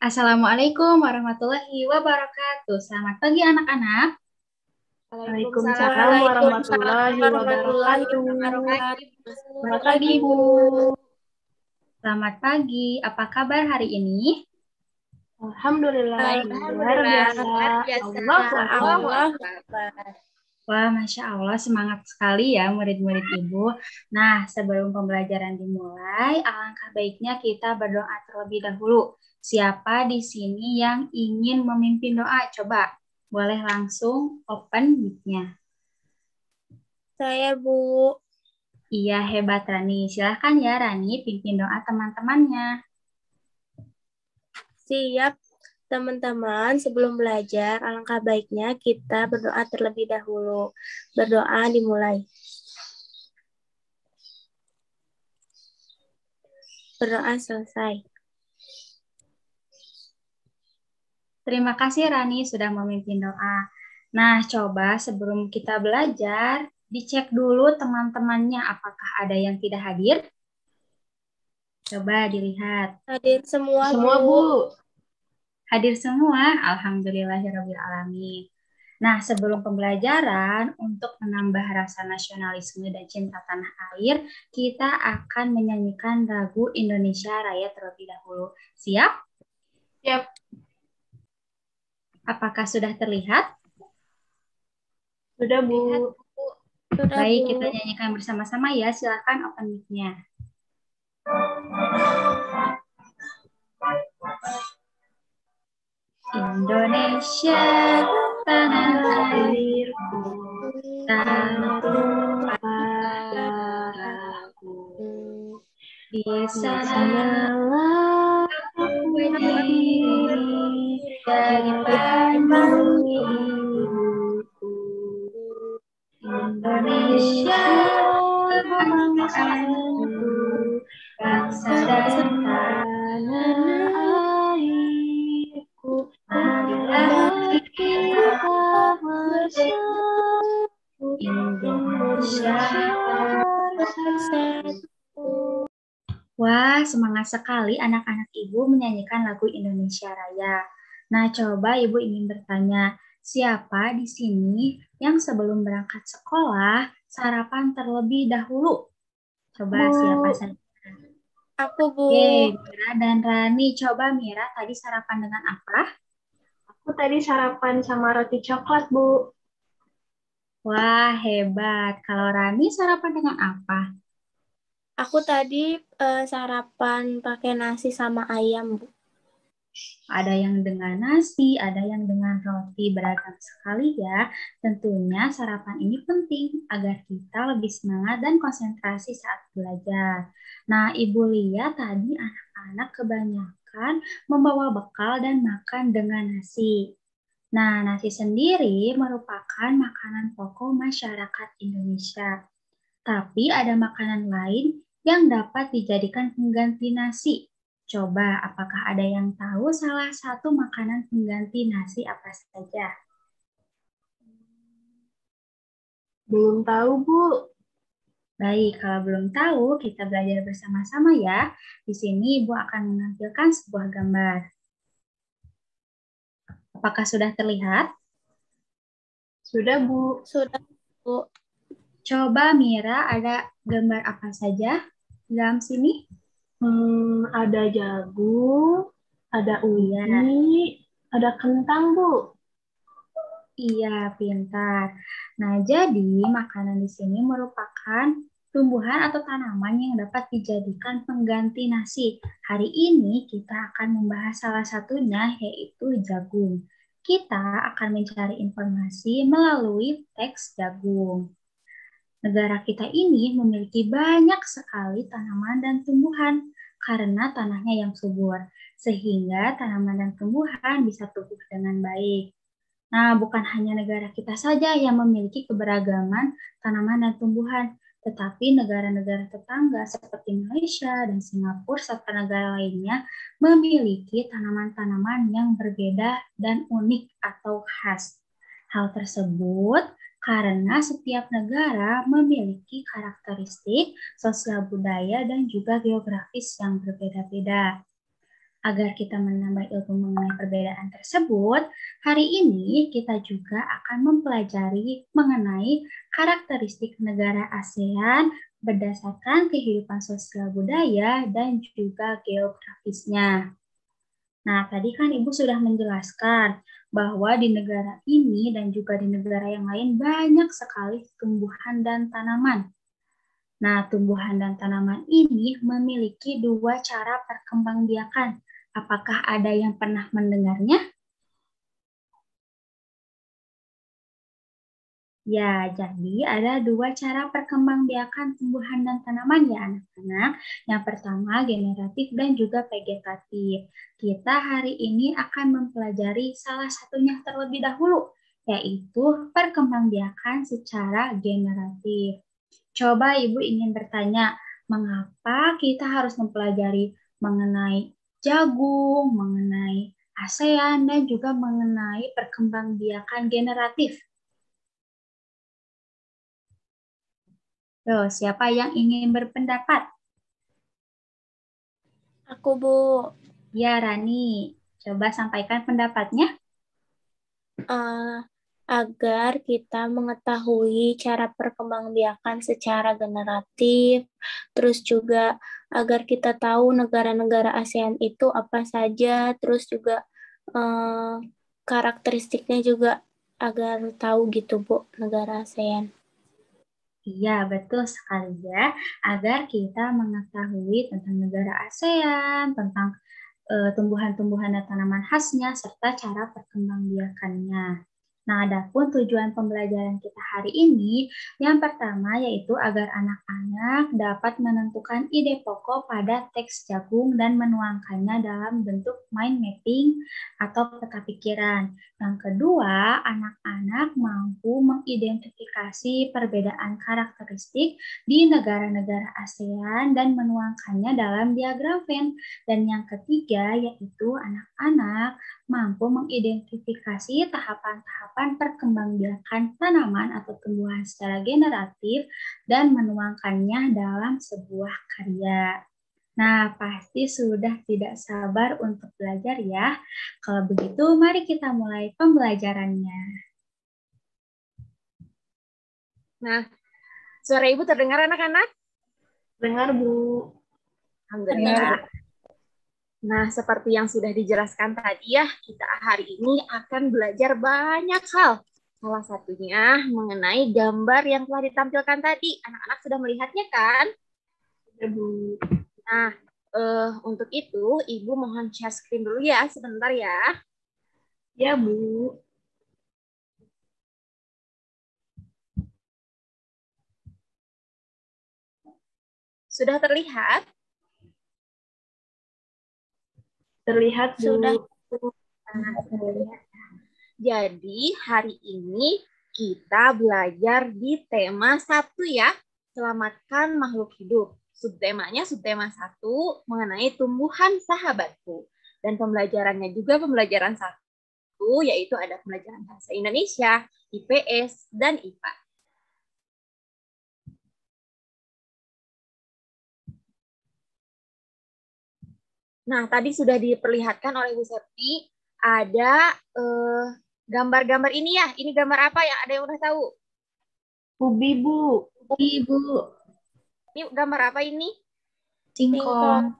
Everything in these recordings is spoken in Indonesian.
Assalamualaikum warahmatullahi wabarakatuh. Selamat pagi anak-anak. Waalaikumsalam Waalaikumsalam warahmatullahi warahmatullahi wabarakatuh. wabarakatuh. Selamat pagi, Bu. Selamat pagi. Apa kabar hari ini? Alhamdulillah, luar Alhamdulillah, biasa. luar biasa. Allahu Akbar. Allahu Akbar. Wah, Masya Allah, semangat sekali ya murid-murid Ibu. Nah, sebelum pembelajaran dimulai, alangkah baiknya kita berdoa terlebih dahulu. Siapa di sini yang ingin memimpin doa? Coba, boleh langsung open mic-nya. Saya Bu. Iya, hebat Rani. Silahkan ya Rani, pimpin doa teman-temannya. Siap, teman-teman. Sebelum belajar, alangkah baiknya kita berdoa terlebih dahulu. Berdoa dimulai. Berdoa selesai. Terima kasih Rani sudah memimpin doa. Nah, coba sebelum kita belajar, dicek dulu teman-temannya apakah ada yang tidak hadir. Coba dilihat. Hadir semua, Semua, Bu. Bu. Hadir semua, alhamdulillahirrahmanirrahim. Nah, sebelum pembelajaran, untuk menambah rasa nasionalisme dan cinta tanah air, kita akan menyanyikan lagu Indonesia Raya terlebih dahulu. Siap? Siap. Apakah sudah terlihat? Sudah, Bu. Sudah, Baik, Bu. kita nyanyikan bersama-sama ya. Silakan open mic-nya. Indonesia tanah airku, tanah tumpah darahku. di sana Sanalah aku berdiri dari pagi ibuku. Indonesia kebangsaanku, bangsa dan tanah airku. marilah Kita bersatu, Indonesia. Bersatu. Wah, semangat sekali anak-anak Ibu menyanyikan lagu Indonesia Raya. Nah, coba Ibu ingin bertanya, siapa di sini yang sebelum berangkat sekolah sarapan terlebih dahulu? Coba Bu. siapa saja? Aku, Bu. Oke, Mira dan Rani. Coba Mira, tadi sarapan dengan apa? Aku tadi sarapan sama roti coklat, Bu. Wah, hebat. Kalau Rani sarapan dengan apa? Aku tadi sarapan pakai nasi sama ayam, Bu. Ada yang dengan nasi, ada yang dengan roti, beragam sekali ya. Tentunya sarapan ini penting agar kita lebih semangat dan konsentrasi saat belajar. Nah, Ibu lihat tadi anak-anak kebanyakan membawa bekal dan makan dengan nasi. Nah, nasi sendiri merupakan makanan pokok masyarakat Indonesia. Tapi ada makanan lain yang dapat dijadikan pengganti nasi. Coba, apakah ada yang tahu salah satu makanan pengganti nasi apa saja? Belum tahu, Bu. Baik, kalau belum tahu, kita belajar bersama-sama ya. Di sini Ibu akan menampilkan sebuah gambar. Apakah sudah terlihat? Sudah, Bu. Sudah, Bu. Coba Mira, ada gambar apa saja di dalam sini? Ada jagung, ada ubi, ada kentang, Bu. Iya, pintar. Nah, jadi makanan di sini merupakan tumbuhan atau tanaman yang dapat dijadikan pengganti nasi. Hari ini kita akan membahas salah satunya, yaitu jagung. Kita akan mencari informasi melalui teks jagung. Negara kita ini memiliki banyak sekali tanaman dan tumbuhan karena tanahnya yang subur, sehingga tanaman dan tumbuhan bisa tumbuh dengan baik. Nah, bukan hanya negara kita saja yang memiliki keberagaman tanaman dan tumbuhan, tetapi negara-negara tetangga seperti Malaysia dan Singapura serta negara lainnya memiliki tanaman-tanaman yang berbeda dan unik atau khas. Hal tersebut karena setiap negara memiliki karakteristik sosial budaya dan juga geografis yang berbeda-beda. Agar kita menambah ilmu mengenai perbedaan tersebut, hari ini kita juga akan mempelajari mengenai karakteristik negara ASEAN berdasarkan kehidupan sosial budaya dan juga geografisnya. Nah, tadi kan Ibu sudah menjelaskan bahwa di negara ini dan juga di negara yang lain banyak sekali tumbuhan dan tanaman. Nah, tumbuhan dan tanaman ini memiliki dua cara perkembangbiakan. Apakah ada yang pernah mendengarnya? Ya, jadi ada dua cara perkembangbiakan tumbuhan dan tanaman ya anak-anak. Yang pertama generatif dan juga vegetatif. Kita hari ini akan mempelajari salah satunya terlebih dahulu, yaitu perkembangbiakan secara generatif. Coba Ibu ingin bertanya, mengapa kita harus mempelajari mengenai jagung, mengenai ASEAN, dan juga mengenai perkembangbiakan generatif? Tuh, siapa yang ingin berpendapat? Aku, Bu. Ya, Rani. Coba sampaikan pendapatnya. Agar kita mengetahui cara perkembangbiakan secara generatif, terus juga agar kita tahu negara-negara ASEAN itu apa saja, terus juga karakteristiknya juga agar tahu gitu, Bu, negara ASEAN. Iya, betul sekali ya. Agar kita mengetahui tentang negara ASEAN, tentang tumbuhan-tumbuhan dan tanaman khasnya, serta cara perkembangbiakannya. Nah, adapun tujuan pembelajaran kita hari ini, yang pertama yaitu agar anak-anak dapat menentukan ide pokok pada teks jagung dan menuangkannya dalam bentuk mind mapping atau peta pikiran. Yang kedua, anak-anak mampu mengidentifikasi perbedaan karakteristik di negara-negara ASEAN dan menuangkannya dalam diagram Venn. Dan yang ketiga, yaitu anak-anak mampu mengidentifikasi tahapan-tahapan perkembangbiakan tanaman atau tumbuhan secara generatif dan menuangkannya dalam sebuah karya. Nah, pasti sudah tidak sabar untuk belajar ya. Kalau begitu, mari kita mulai pembelajarannya. Nah, suara Ibu terdengar anak-anak? Dengar, Bu. Alhamdulillah. Nah, seperti yang sudah dijelaskan tadi ya, kita hari ini akan belajar banyak hal. Salah satunya mengenai gambar yang telah ditampilkan tadi. Anak-anak sudah melihatnya kan? Ya, Bu. Nah, untuk itu Ibu mohon share screen dulu ya, sebentar ya. Ya, Bu. Sudah terlihat? Terlihat, Bu. Sudah. Jadi hari ini kita belajar di tema 1 ya, selamatkan makhluk hidup. Subtemanya subtema 1 mengenai tumbuhan sahabatku. Dan pembelajarannya juga pembelajaran 1, yaitu ada pembelajaran bahasa Indonesia, IPS, dan IPA. Nah, tadi sudah diperlihatkan oleh Bu Septi, ada gambar-gambar ini ya. Ini gambar apa ya? Ada yang udah tahu? Ubi, Bu. Ibu, Ini gambar apa ini? singkong,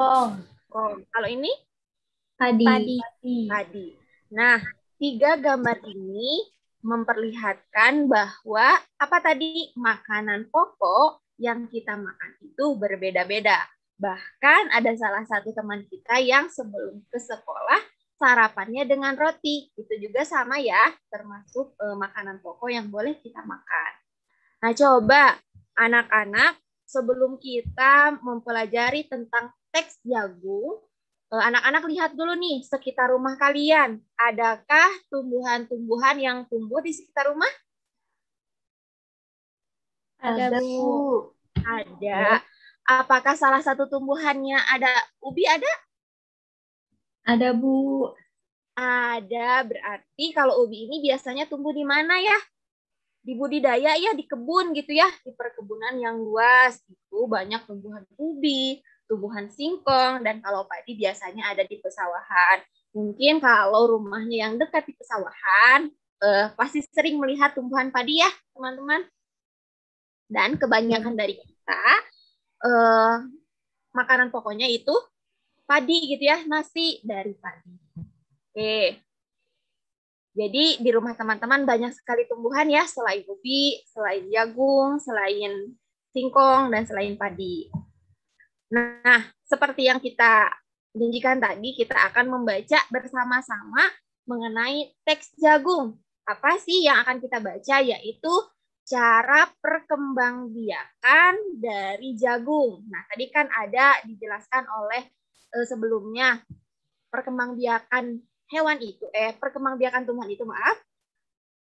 Kalau ini? padi. Padi. Nah, 3 gambar ini memperlihatkan bahwa apa tadi? Makanan pokok yang kita makan itu berbeda-beda. Bahkan ada salah satu teman kita yang sebelum ke sekolah sarapannya dengan roti. Itu juga sama ya, termasuk makanan pokok yang boleh kita makan. Nah, coba anak-anak sebelum kita mempelajari tentang teks jagung, anak-anak lihat dulu nih sekitar rumah kalian. Adakah tumbuhan-tumbuhan yang tumbuh di sekitar rumah? Ada, Bu. Ada. Apakah salah satu tumbuhannya ada ubi? Ada? Ada, Bu. Ada. Berarti kalau ubi ini biasanya tumbuh di mana ya? Di budidaya ya, di kebun gitu ya. Di perkebunan yang luas itu banyak tumbuhan ubi. tumbuhan singkong, dan kalau padi biasanya ada di pesawahan. Mungkin kalau rumahnya yang dekat di pesawahan, pasti sering melihat tumbuhan padi ya, teman-teman. Dan kebanyakan dari kita, makanan pokoknya itu padi gitu ya, nasi dari padi. Oke. Jadi di rumah teman-teman banyak sekali tumbuhan ya, selain ubi, selain jagung, selain singkong, dan selain padi. Nah, seperti yang kita janjikan tadi, kita akan membaca bersama-sama mengenai teks jagung. Apa sih yang akan kita baca? Yaitu cara perkembangbiakan dari jagung. Nah, tadi kan ada dijelaskan oleh sebelumnya perkembangbiakan perkembangbiakan tumbuhan itu,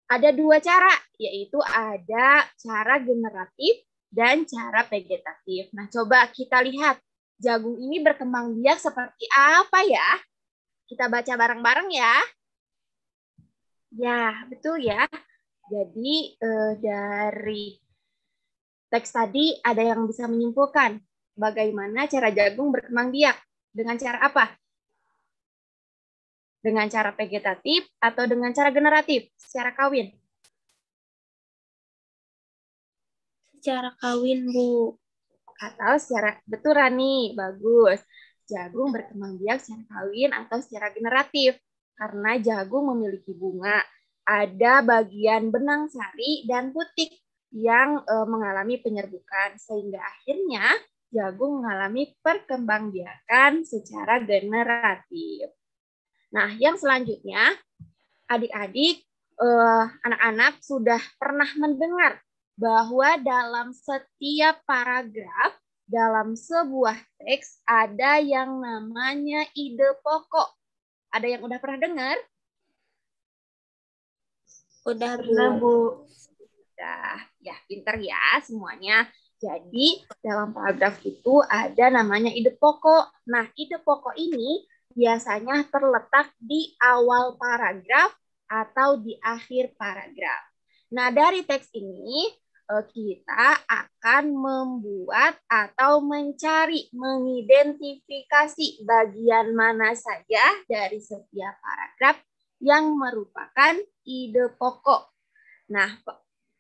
ada dua cara, yaitu ada cara generatif dan cara vegetatif. Nah, coba kita lihat jagung ini berkembang biak seperti apa ya? Kita baca bareng-bareng ya. Ya, betul ya. Jadi dari teks tadi ada yang bisa menyimpulkan bagaimana cara jagung berkembang biak. Dengan cara apa? Dengan cara vegetatif atau dengan cara generatif, secara kawin? Secara kawin, Bu. Atau secara, betul Rani, bagus. Jagung berkembang biak secara kawin atau secara generatif. Karena jagung memiliki bunga, ada bagian benang sari dan putik yang mengalami penyerbukan. Sehingga akhirnya jagung mengalami perkembangbiakan secara generatif. Nah, yang selanjutnya, adik-adik, anak-anak sudah pernah mendengar bahwa dalam setiap paragraf dalam sebuah teks ada yang namanya ide pokok. Ada yang udah pernah dengar? Udah, Bu. Udah, ya pinter ya semuanya. Jadi dalam paragraf itu ada namanya ide pokok. Nah, ide pokok ini biasanya terletak di awal paragraf atau di akhir paragraf. Nah, dari teks ini kita akan membuat atau mencari, mengidentifikasi bagian mana saja dari setiap paragraf yang merupakan ide pokok. Nah,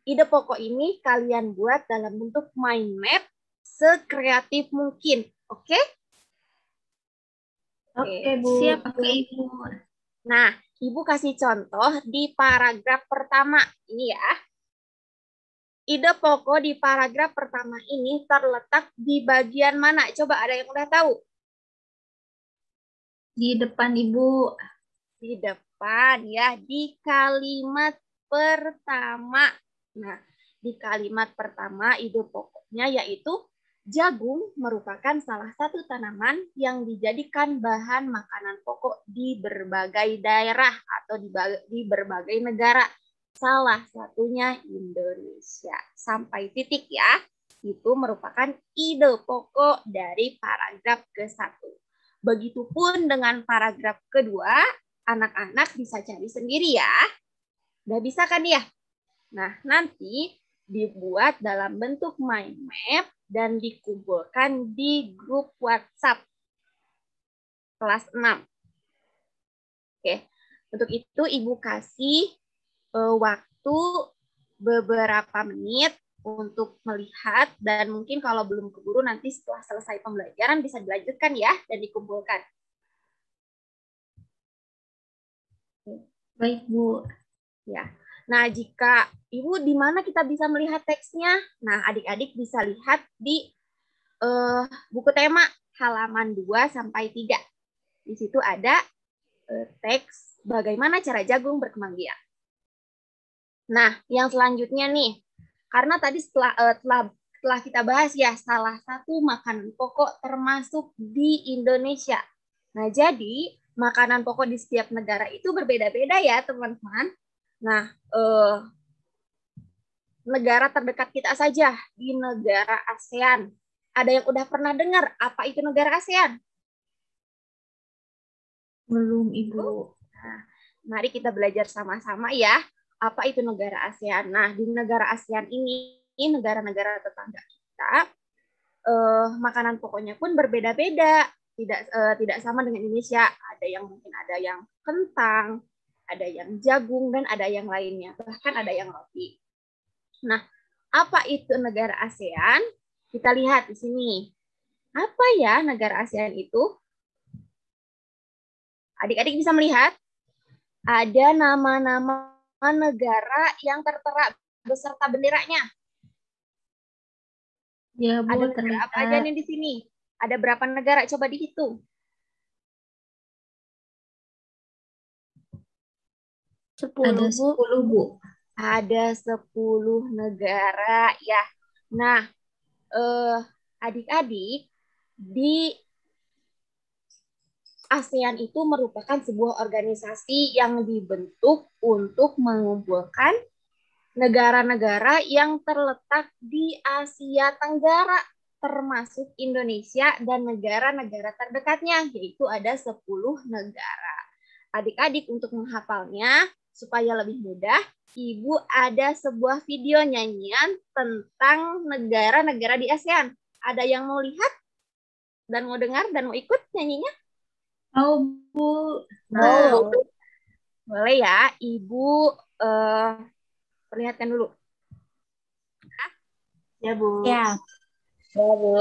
ide pokok ini kalian buat dalam bentuk mind map sekreatif mungkin. Oke? Oke, Bu. Siap, Oke, Ibu. Nah, Ibu kasih contoh di paragraf pertama ini ya. Ide pokok di paragraf pertama ini terletak di bagian mana? Coba ada yang udah tahu? Di depan Ibu. Di depan ya, di kalimat pertama. Nah, di kalimat pertama ide pokoknya yaitu jagung merupakan salah satu tanaman yang dijadikan bahan makanan pokok di berbagai daerah atau di berbagai negara. Salah satunya Indonesia. Sampai titik ya. Itu merupakan ide pokok dari paragraf ke-1. Begitupun dengan paragraf kedua, anak-anak bisa cari sendiri ya. Udah bisa kan ya? Nah, nanti dibuat dalam bentuk mind map dan dikumpulkan di grup WhatsApp kelas 6. Oke, untuk itu Ibu kasih waktu beberapa menit untuk melihat, dan mungkin kalau belum keburu nanti setelah selesai pembelajaran bisa dilanjutkan ya dan dikumpulkan. Baik, Bu. Ya. Nah, jika Ibu di mana kita bisa melihat teksnya? Nah, adik-adik bisa lihat di buku tema halaman 2 sampai 3. Di situ ada teks bagaimana cara jagung berkembang biak. Nah, yang selanjutnya nih, karena tadi setelah kita bahas ya, salah satu makanan pokok termasuk di Indonesia. Nah, jadi makanan pokok di setiap negara itu berbeda-beda ya, teman-teman. Nah, negara terdekat kita saja di negara ASEAN. Ada yang udah pernah dengar apa itu negara ASEAN? Belum, Ibu. Nah, mari kita belajar sama-sama ya. Apa itu negara ASEAN? Nah, di negara ASEAN ini, negara-negara tetangga kita, makanan pokoknya pun berbeda-beda, tidak sama dengan Indonesia. Ada yang mungkin ada yang kentang, ada yang jagung, dan ada yang lainnya. Bahkan ada yang roti. Nah, apa itu negara ASEAN? Kita lihat di sini. Apa ya negara ASEAN itu? Adik-adik bisa melihat? Ada nama-nama negara yang tertera beserta benderanya. Ya, Bu, Ada negara apa aja nih di sini? Ada berapa negara? Coba dihitung. 10, Ada Bu. 10, Bu. Ada 10 negara ya. Nah, adik-adik, di ASEAN itu merupakan sebuah organisasi yang dibentuk untuk mengumpulkan negara-negara yang terletak di Asia Tenggara, termasuk Indonesia dan negara-negara terdekatnya, yaitu ada 10 negara. Adik-adik untuk menghafalnya, supaya lebih mudah, Ibu ada sebuah video nyanyian tentang negara-negara di ASEAN. Ada yang mau lihat dan mau dengar dan mau ikut nyanyinya? Oh, Bu. Nah, boleh ya, Ibu perlihatkan dulu. Ya, Bu. Ya. Ya, Bu.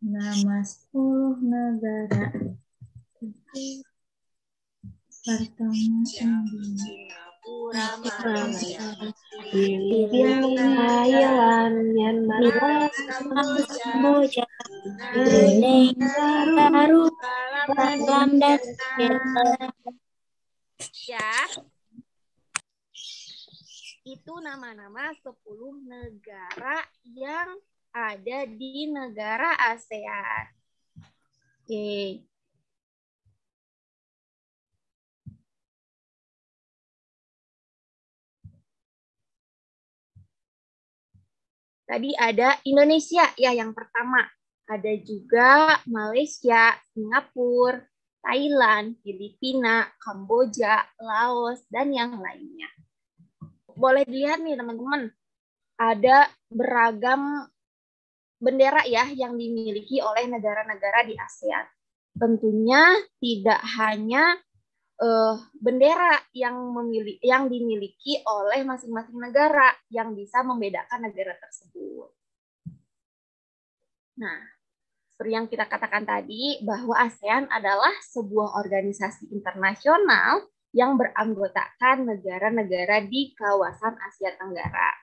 Nama 10 negara. Pertama, Singapura, Malaysia, Filipina, Thailand, Myanmar, Kamboja, Brunei, Peru, Thailand, dan Vietnam. ya. Itu nama-nama 10 negara yang ada di negara ASEAN. Oke. Tadi ada Indonesia ya yang pertama. Ada juga Malaysia, Singapura, Thailand, Filipina, Kamboja, Laos, dan yang lainnya. Boleh dilihat nih teman-teman, ada beragam bendera ya yang dimiliki oleh negara-negara di ASEAN. Tentunya tidak hanya bendera yang dimiliki oleh masing-masing negara yang bisa membedakan negara tersebut. Nah, seperti yang kita katakan tadi, bahwa ASEAN adalah sebuah organisasi internasional yang beranggotakan negara-negara di kawasan Asia Tenggara.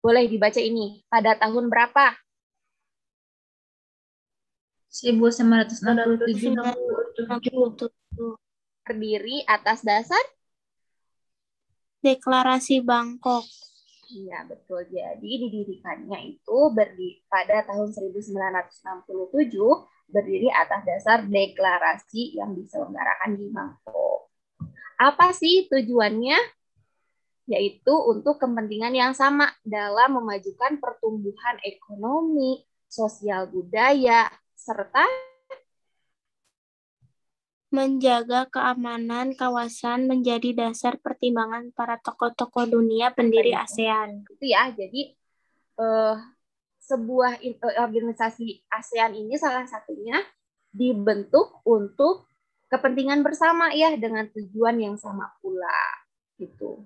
Boleh dibaca ini, pada tahun berapa? 1967. Terdiri atas dasar? Deklarasi Bangkok. Iya, betul. Jadi didirikannya itu pada tahun 1967 berdiri atas dasar deklarasi yang diselenggarakan di Bangkok. Apa sih tujuannya? Yaitu untuk kepentingan yang sama dalam memajukan pertumbuhan ekonomi, sosial budaya, serta menjaga keamanan kawasan menjadi dasar pertimbangan para tokoh-tokoh dunia pendiri ASEAN. itu ya. Jadi sebuah organisasi ASEAN ini salah satunya dibentuk untuk kepentingan bersama ya, dengan tujuan yang sama pula gitu.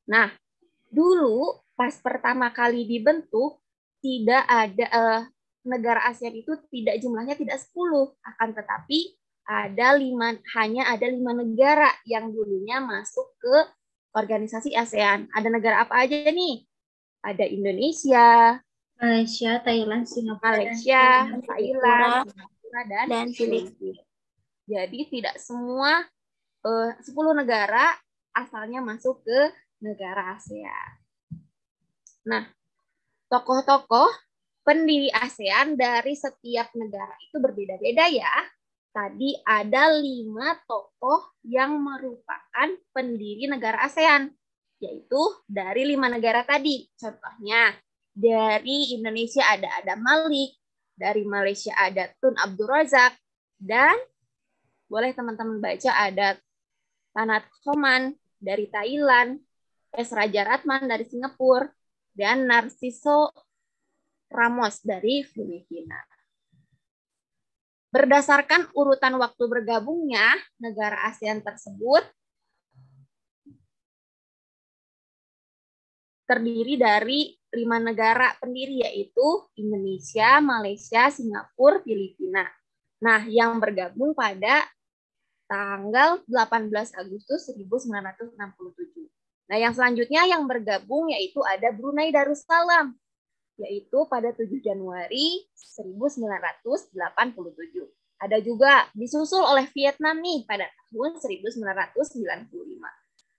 Nah, dulu pas pertama kali dibentuk tidak ada negara ASEAN itu jumlahnya tidak 10, akan tetapi hanya ada 5 negara yang dulunya masuk ke organisasi ASEAN. Ada negara apa aja nih? Ada Indonesia, Malaysia, Thailand, Singapura, Thailand, Singapura, dan Filipina. Jadi tidak semua 10 negara asalnya masuk ke negara ASEAN. Nah, tokoh-tokoh pendiri ASEAN dari setiap negara itu berbeda-beda ya. Tadi ada 5 tokoh yang merupakan pendiri negara ASEAN, yaitu dari 5 negara tadi. Contohnya, dari Indonesia ada Adam Malik, dari Malaysia ada Tun Abdul Razak, dan boleh teman-teman baca ada Tanat Khoman, dari Thailand, S. Raja Ratman dari Singapura, dan Narciso Ramos dari Filipina. Berdasarkan urutan waktu bergabungnya negara ASEAN tersebut terdiri dari 5 negara pendiri, yaitu Indonesia, Malaysia, Singapura, Filipina. Nah, yang bergabung pada tanggal 18 Agustus 1967. Nah, yang selanjutnya yang bergabung yaitu ada Brunei Darussalam, yaitu pada 7 Januari 1987. Ada juga disusul oleh Vietnam nih pada tahun 1995.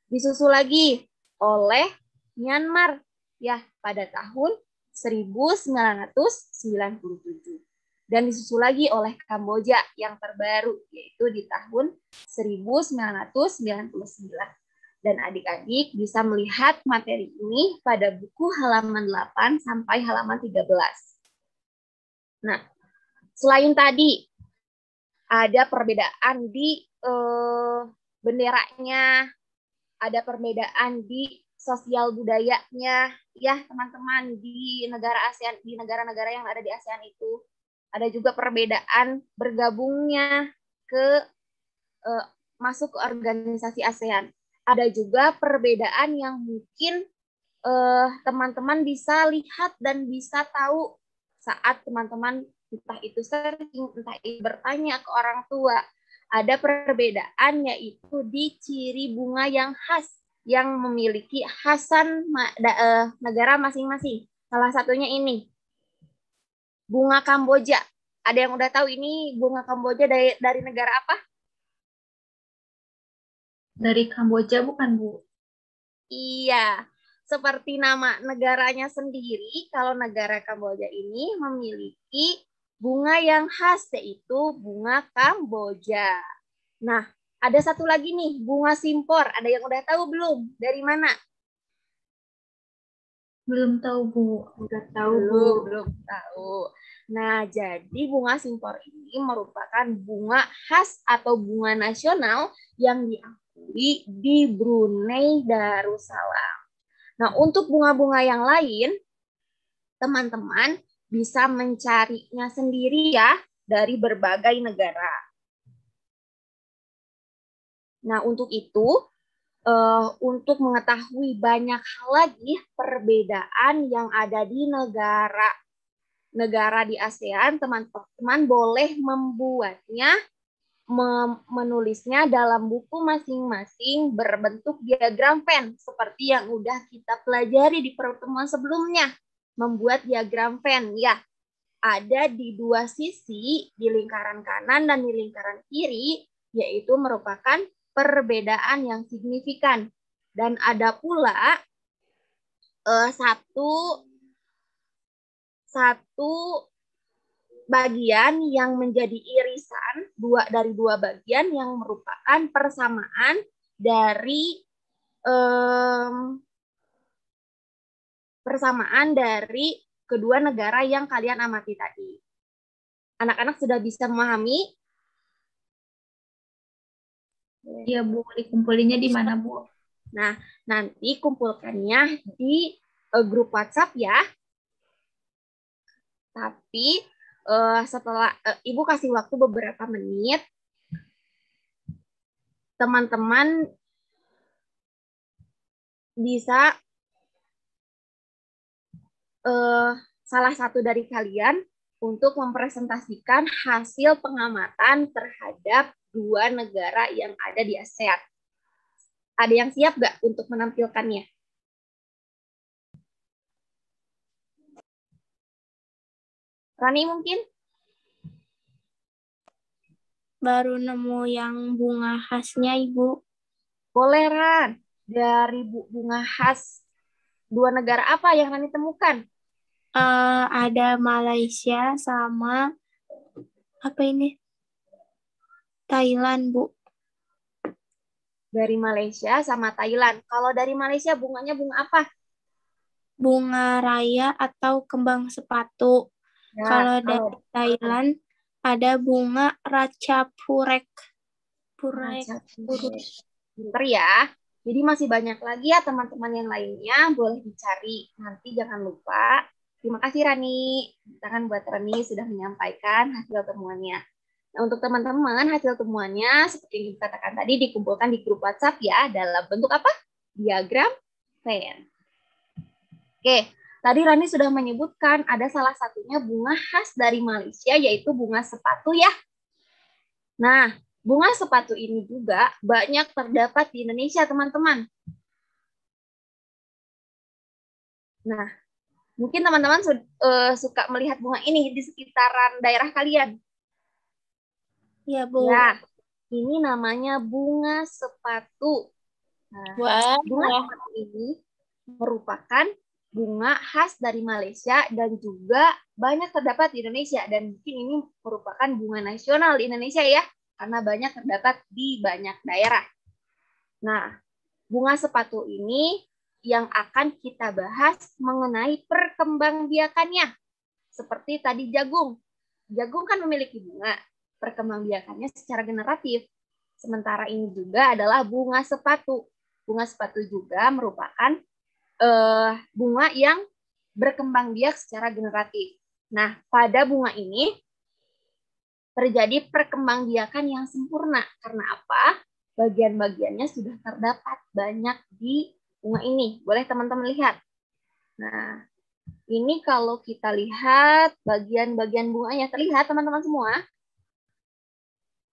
Disusul lagi oleh Myanmar ya pada tahun 1997. Dan disusul lagi oleh Kamboja yang terbaru yaitu di tahun 1999. Dan adik-adik bisa melihat materi ini pada buku halaman 8 sampai halaman 13. Nah, selain tadi ada perbedaan di benderanya, ada perbedaan di sosial budayanya, ya teman-teman, di negara ASEAN, di negara-negara yang ada di ASEAN itu. Ada juga perbedaan bergabungnya ke masuk ke organisasi ASEAN. Ada juga perbedaan yang mungkin teman-teman bisa lihat dan bisa tahu saat teman-teman entah itu searching, entah itu bertanya ke orang tua. Ada perbedaan yaitu di ciri bunga yang khas yang memiliki khasan negara masing-masing. Salah satunya ini, bunga Kamboja. Ada yang udah tahu ini bunga Kamboja dari negara apa? Dari Kamboja bukan, Bu? Iya, seperti nama negaranya sendiri, kalau negara Kamboja ini memiliki bunga yang khas, yaitu bunga Kamboja. Nah, ada satu lagi nih, bunga simpor. Ada yang udah tahu belum? Dari mana? Belum tahu, Bu. Udah tahu, Bu. Belum tahu. Nah, jadi bunga simpor ini merupakan bunga khas atau bunga nasional yang diakui di Brunei Darussalam. Nah, untuk bunga-bunga yang lain, teman-teman bisa mencarinya sendiri ya dari berbagai negara. Nah, untuk itu, untuk mengetahui banyak hal lagi perbedaan yang ada di negara di ASEAN, teman-teman boleh membuatnya, menulisnya dalam buku masing-masing berbentuk diagram Venn, seperti yang udah kita pelajari di pertemuan sebelumnya. Membuat diagram Venn, ya. Ada di dua sisi, di lingkaran kanan dan di lingkaran kiri, yaitu merupakan perbedaan yang signifikan. Dan ada pula satu bagian yang menjadi irisan dari dua bagian yang merupakan persamaan dari kedua negara yang kalian amati tadi. Anak-anak sudah bisa memahami? Iya, Bu. Dikumpulinnya di mana, Bu? Nah, nanti kumpulkannya di grup WhatsApp ya. Tapi setelah Ibu kasih waktu beberapa menit, teman-teman bisa salah satu dari kalian untuk mempresentasikan hasil pengamatan terhadap dua negara yang ada di ASEAN. Ada yang siap nggak untuk menampilkannya? Rani mungkin? Baru nemu yang bunga khasnya, Ibu. Boleh, Ran. Dari bunga khas dua negara apa yang Rani temukan? Ada Malaysia sama apa ini? Thailand, Bu. Dari Malaysia sama Thailand. Kalau dari Malaysia bunganya bunga apa? Bunga raya atau kembang sepatu. Ya, Kalau dari Thailand ada bunga Ratchaburi. Pinter ya. Jadi masih banyak lagi ya teman-teman yang lainnya, boleh dicari. Nanti jangan lupa. Terima kasih Rani. Tangan buat Rani sudah menyampaikan hasil temuannya. Nah, untuk teman-teman, hasil temuannya seperti yang dikatakan tadi dikumpulkan di grup WhatsApp ya, dalam bentuk apa? Diagram Venn. Oke, tadi Rani sudah menyebutkan ada salah satunya bunga khas dari Malaysia, yaitu bunga sepatu ya. Nah, bunga sepatu ini juga banyak terdapat di Indonesia, teman-teman. Nah, mungkin teman-teman suka melihat bunga ini di sekitaran daerah kalian. Ya, Bu. Ya, ini namanya bunga sepatu. Nah, bunga sepatu ini merupakan bunga khas dari Malaysia dan juga banyak terdapat di Indonesia. Dan mungkin ini merupakan bunga nasional di Indonesia ya, karena banyak terdapat di banyak daerah. Nah, bunga sepatu ini yang akan kita bahas mengenai perkembangbiakannya. Seperti tadi jagung. Jagung kan memiliki bunga, perkembangbiakannya secara generatif. Sementara ini juga adalah bunga sepatu. Bunga sepatu juga merupakan bunga yang berkembang biak secara generatif. Nah, pada bunga ini terjadi perkembangbiakan yang sempurna. Karena apa? Bagian-bagiannya sudah terdapat banyak di bunga ini. Boleh teman-teman lihat. Nah, ini kalau kita lihat bagian-bagian bunganya, terlihat teman-teman semua?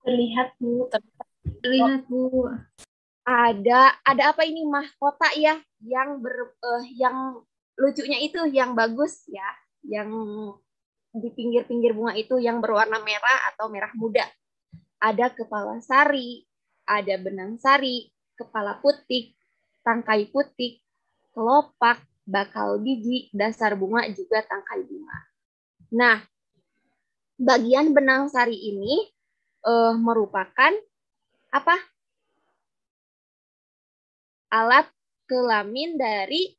Terlihat, Bu. Terlihat, Bu. Ada apa ini mahkota ya yang yang lucunya itu yang bagus ya, yang di pinggir-pinggir bunga itu yang berwarna merah atau merah muda. Ada kepala sari, ada benang sari, kepala putik, tangkai putik, kelopak, bakal biji, dasar bunga, juga tangkai bunga. Nah, bagian benang sari ini merupakan apa? Alat kelamin dari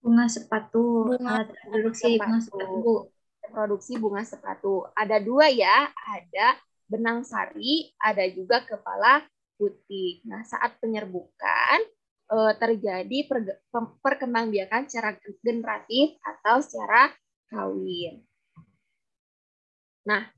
Bunga sepatu. Bunga Alat reproduksi bunga sepatu. Produksi bunga sepatu. Ada dua ya, ada benang sari, ada juga kepala putik. Nah, saat penyerbukan terjadi perkembangbiakan secara generatif atau secara kawin. Nah,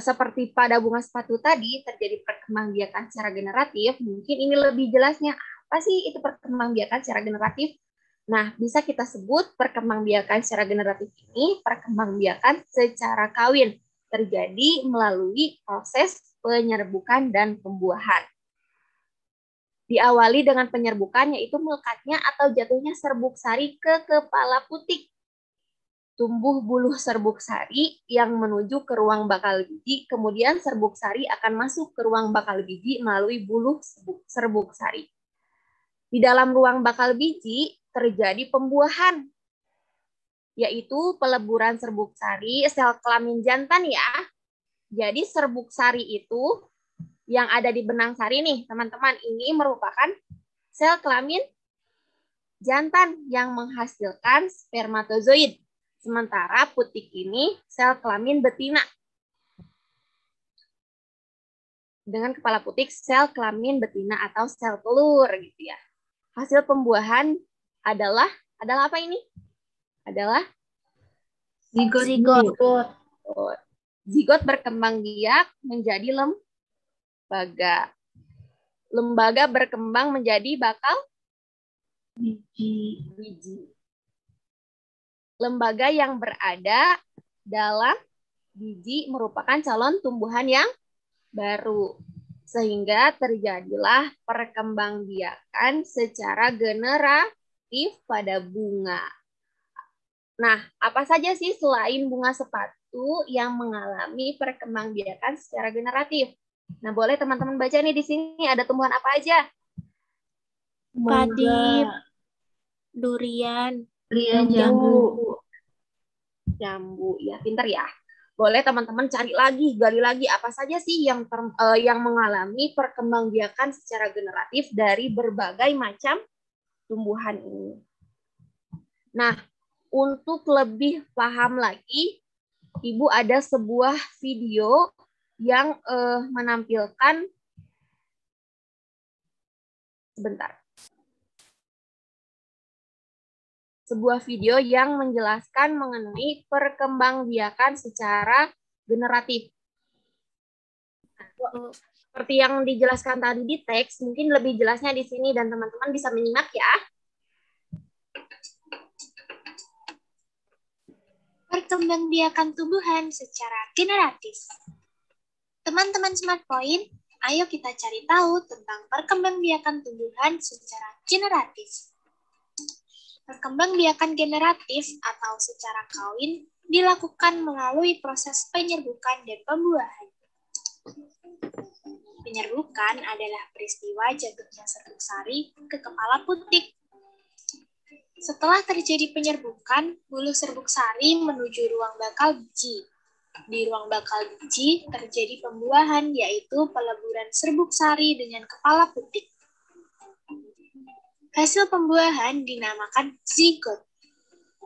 seperti pada bunga sepatu tadi terjadi perkembangbiakan secara generatif, mungkin ini lebih jelasnya apa sih itu perkembangbiakan secara generatif? Nah, bisa kita sebut perkembangbiakan secara generatif ini perkembangbiakan secara kawin, terjadi melalui proses penyerbukan dan pembuahan. Diawali dengan penyerbukan, yaitu melekatnya atau jatuhnya serbuk sari ke kepala putik. Tumbuh buluh serbuk sari yang menuju ke ruang bakal biji, kemudian serbuk sari akan masuk ke ruang bakal biji melalui buluh serbuk sari. Di dalam ruang bakal biji terjadi pembuahan, yaitu peleburan serbuk sari sel kelamin jantan ya. Jadi serbuk sari itu yang ada di benang sari nih, teman-teman, ini merupakan sel kelamin jantan yang menghasilkan spermatozoid. Sementara putik ini sel kelamin betina. Dengan kepala putik sel kelamin betina atau sel telur gitu ya. Hasil pembuahan adalah apa ini? Adalah Zigot. Zigot berkembang biak menjadi lembaga. Lembaga berkembang menjadi bakal biji. Lembaga yang berada dalam biji merupakan calon tumbuhan yang baru. Sehingga terjadilah perkembangbiakan secara generatif pada bunga. Nah, apa saja sih selain bunga sepatu yang mengalami perkembangbiakan secara generatif? Nah, boleh teman-teman baca nih di sini ada tumbuhan apa aja? Padi, durian, Jambu. Jambu, ya pintar ya. Boleh teman-teman cari lagi, gali lagi apa saja sih yang mengalami perkembangbiakan secara generatif dari berbagai macam tumbuhan ini. Nah, untuk lebih paham lagi, Ibu ada sebuah video yang menampilkan Sebentar. Sebuah video yang menjelaskan mengenai perkembangbiakan secara generatif. Seperti yang dijelaskan tadi di teks, mungkin lebih jelasnya di sini dan teman-teman bisa menyimak ya. Perkembangbiakan tumbuhan secara generatif. Teman-teman Smart Point, ayo kita cari tahu tentang perkembangbiakan tumbuhan secara generatif. Perkembangbiakan generatif atau secara kawin dilakukan melalui proses penyerbukan dan pembuahan. Penyerbukan adalah peristiwa jatuhnya serbuk sari ke kepala putik. Setelah terjadi penyerbukan, bulu serbuk sari menuju ruang bakal biji. Di ruang bakal biji terjadi pembuahan, yaitu peleburan serbuk sari dengan kepala putik. Hasil pembuahan dinamakan zigot.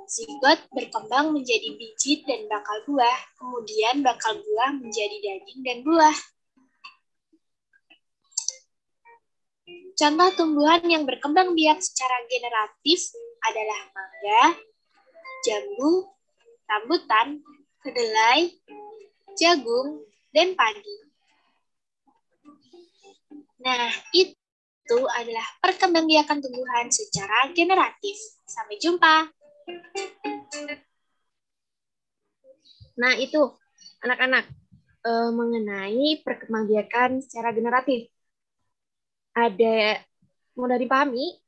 Zigot berkembang menjadi biji dan bakal buah, kemudian bakal buah menjadi daging dan buah. Contoh tumbuhan yang berkembang biak secara generatif adalah mangga, jambu, rambutan, kedelai, jagung, dan padi. Nah, itu adalah perkembangbiakan tumbuhan secara generatif. Sampai jumpa. Nah, itu anak-anak mengenai perkembangbiakan secara generatif. Ada mudah dipahami?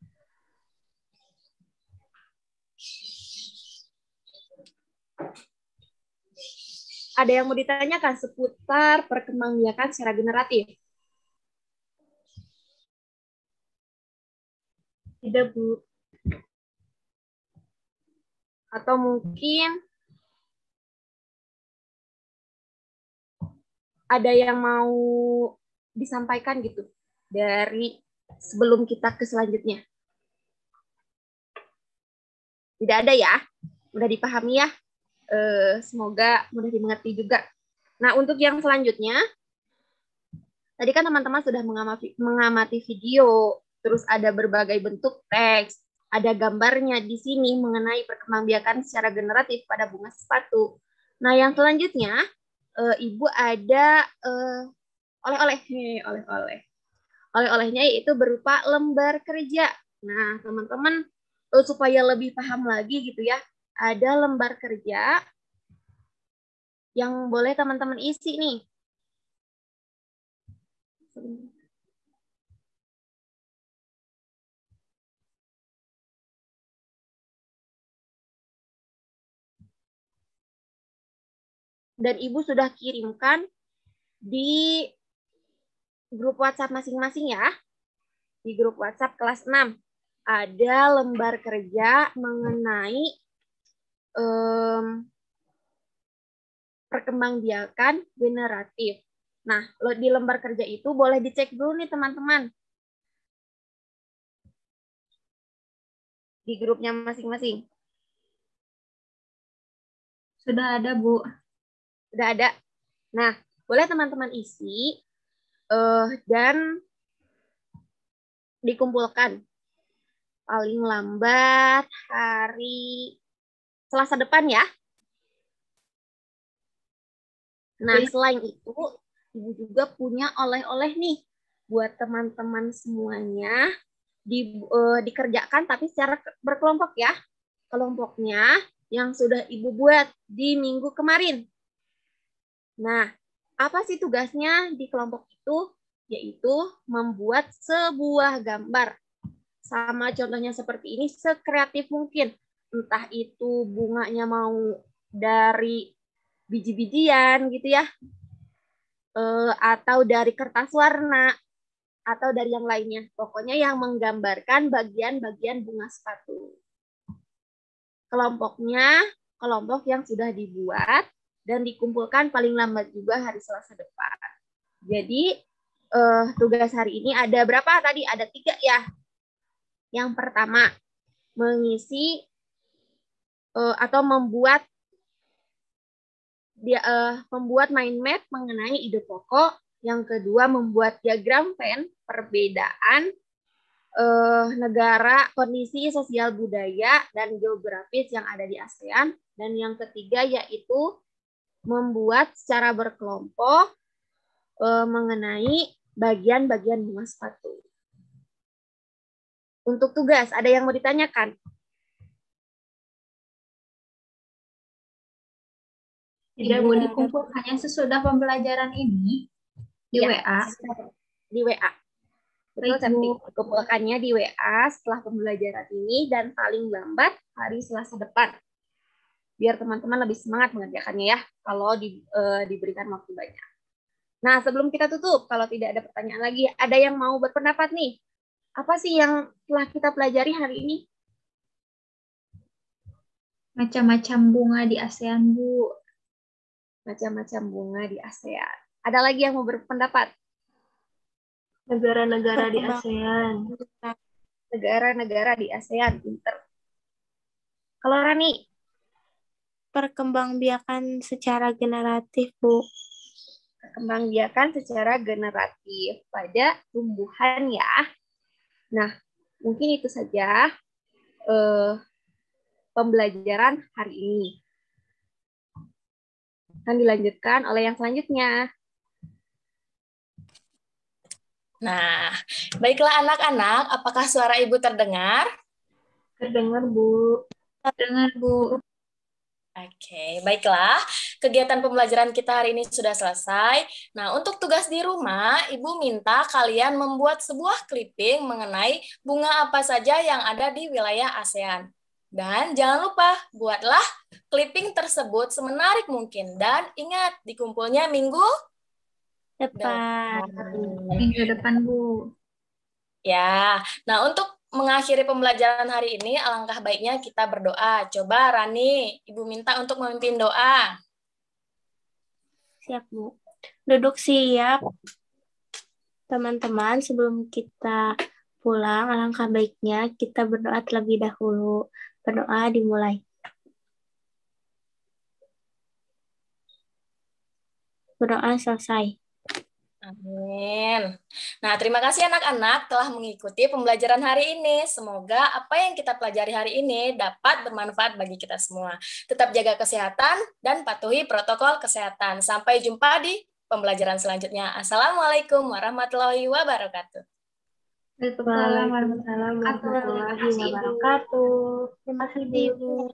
Ada yang mau ditanyakan seputar perkembangbiakan secara generatif? Tidak, Bu. Atau mungkin ada yang mau disampaikan gitu dari sebelum kita ke selanjutnya? Tidak ada ya? Mudah dipahami ya? Semoga mudah dimengerti juga. Nah, untuk yang selanjutnya, tadi kan teman-teman sudah mengamati video, terus ada berbagai bentuk teks, ada gambarnya di sini mengenai perkembangbiakan secara generatif pada bunga sepatu. Nah, yang selanjutnya, Ibu ada oleh-oleh. Oleh-olehnya yaitu berupa lembar kerja. Nah, teman-teman supaya lebih paham lagi gitu ya, ada lembar kerja yang boleh teman-teman isi nih. Dan Ibu sudah kirimkan di grup WhatsApp masing-masing ya. Di grup WhatsApp kelas 6. Ada lembar kerja mengenai perkembangbiakan generatif. Nah, di lembar kerja itu boleh dicek dulu nih teman-teman. Di grupnya masing-masing. Sudah ada, Bu. Sudah ada. Nah, boleh teman-teman isi dan dikumpulkan. Paling lambat hari Selasa depan ya. Nah, selain itu, Ibu juga punya oleh-oleh nih buat teman-teman semuanya dikerjakan tapi secara berkelompok ya. Kelompoknya yang sudah Ibu buat di minggu kemarin. Nah, apa sih tugasnya di kelompok itu? Yaitu membuat sebuah gambar. Sama contohnya seperti ini, sekreatif mungkin. Entah itu bunganya mau dari biji-bijian gitu ya, atau dari kertas warna, atau dari yang lainnya. Pokoknya yang menggambarkan bagian-bagian bunga sepatu. Kelompoknya, kelompok yang sudah dibuat dan dikumpulkan paling lambat juga hari Selasa depan. Jadi, tugas hari ini ada berapa tadi? Ada 3 ya. Yang pertama, mengisi atau membuat mind map mengenai ide pokok. Yang kedua, membuat diagram Venn perbedaan negara, kondisi sosial budaya, dan geografis yang ada di ASEAN. Dan yang ketiga yaitu membuat secara berkelompok mengenai bagian-bagian bunga sepatu. Untuk tugas, ada yang mau ditanyakan? Tidak boleh dikumpulkannya sesudah pembelajaran ini di Ya, WA. Di WA. Betul, Baik, Septi. Bu. Kumpulkannya di WA setelah pembelajaran ini dan paling lambat hari Selasa depan. Biar teman-teman lebih semangat mengerjakannya ya, kalau diberikan waktu banyak. Nah, sebelum kita tutup, kalau tidak ada pertanyaan lagi, ada yang mau berpendapat nih? Apa sih yang telah kita pelajari hari ini? Macam-macam bunga di ASEAN, Bu. Macam-macam bunga di ASEAN. Ada lagi yang mau berpendapat? Negara-negara di ASEAN. Negara-negara di ASEAN, pinter. Kalau Rani? Perkembangbiakan secara generatif, Bu. Perkembangbiakan secara generatif pada tumbuhan ya. Nah, mungkin itu saja pembelajaran hari ini. Akan dilanjutkan oleh yang selanjutnya. Nah, baiklah anak-anak, apakah suara Ibu terdengar? Terdengar, Bu. Dengar, Bu. Oke, baiklah. Kegiatan pembelajaran kita hari ini sudah selesai. Nah, untuk tugas di rumah, Ibu minta kalian membuat sebuah clipping mengenai bunga apa saja yang ada di wilayah ASEAN. Dan jangan lupa, buatlah clipping tersebut semenarik mungkin. Dan ingat, dikumpulnya minggu Depan. Minggu depan, Bu. Ya, nah untuk mengakhiri pembelajaran hari ini, alangkah baiknya kita berdoa. Coba Rani, Ibu minta untuk memimpin doa. Siap, Bu. Duduk siap. Teman-teman, sebelum kita pulang, alangkah baiknya kita berdoa terlebih dahulu. Berdoa dimulai. Berdoa selesai. Amin. Nah, terima kasih anak-anak telah mengikuti pembelajaran hari ini. Semoga apa yang kita pelajari hari ini dapat bermanfaat bagi kita semua. Tetap jaga kesehatan dan patuhi protokol kesehatan. Sampai jumpa di pembelajaran selanjutnya. Assalamualaikum warahmatullahi wabarakatuh. Waalaikumsalam Waalaikumsalam warahmatullahi warahmatullahi wabarakatuh. Terima kasih, Bu.